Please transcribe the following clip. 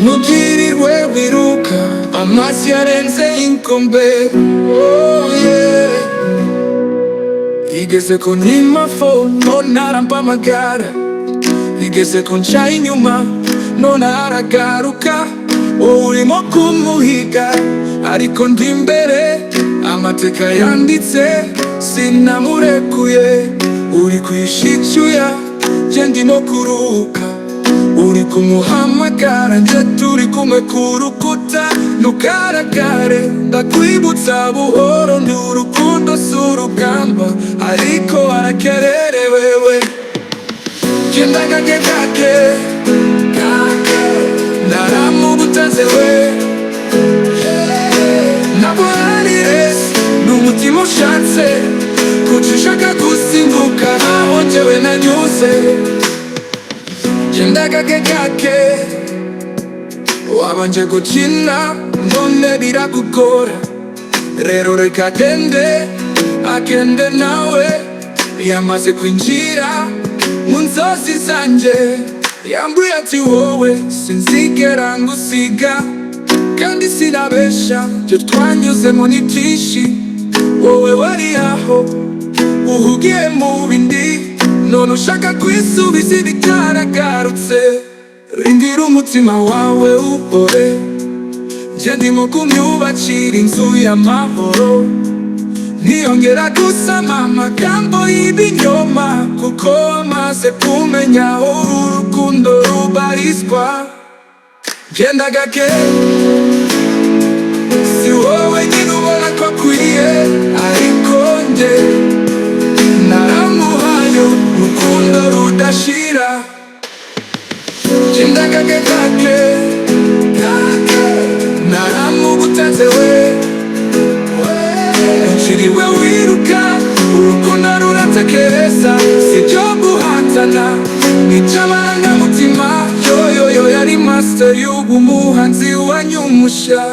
Nutirirwe wiruka amazi yarenze inkombe. Oh yeah. Igeze ko nima phone narampamagara, igeze ko nca inyuma none aragaruka. Urimo kumuhiga ariko ndi imbere, amateka yanditse sinamurekuye. Uri kwishicyuya je ndimo kuruka, uri kumuhamagara nje turi kumwe ku rukuta. Ntugaragare ndakwibutsa buhoro, ndi urukundo si urugamba ariko arakererewe. Genda gake gake naramubutaze we, ntabwo ari resi n'umutima ushatse kuca ushaka gusimbuka aho njyewe nanyuze. Genda gake gake wabanje gukina none biragukora, rero reka agende nawe. Yamaze kwinjira mu nzozi zanje, yambwiye ati wowe sinzigera ngusiga, kandi sinabesha byo twanyuzemo ni byinshi. Wowe wari aho uhugiye mu bindi, none ushaka kwisubiza ibitaragarutse. Rindira umutima wawe upore, nje ndimo kumyubakira inzu y'amahoro. Ntiyongera gusama amagambo y'ibinyoma, kuko maze kumenya aho urukundo rubarizwa. Genda gake, si wowe nyine ubona ko akwiye, ariko nje naramuhaye urukundo rudashira. Genda gake gake naramubutaze we, nshiriwe wiruka urukundo ruratekereza. Sibyo guhatana n'icy'amarangamutima, yoyoyo yari master y'ubu muhanzi wanyumusha.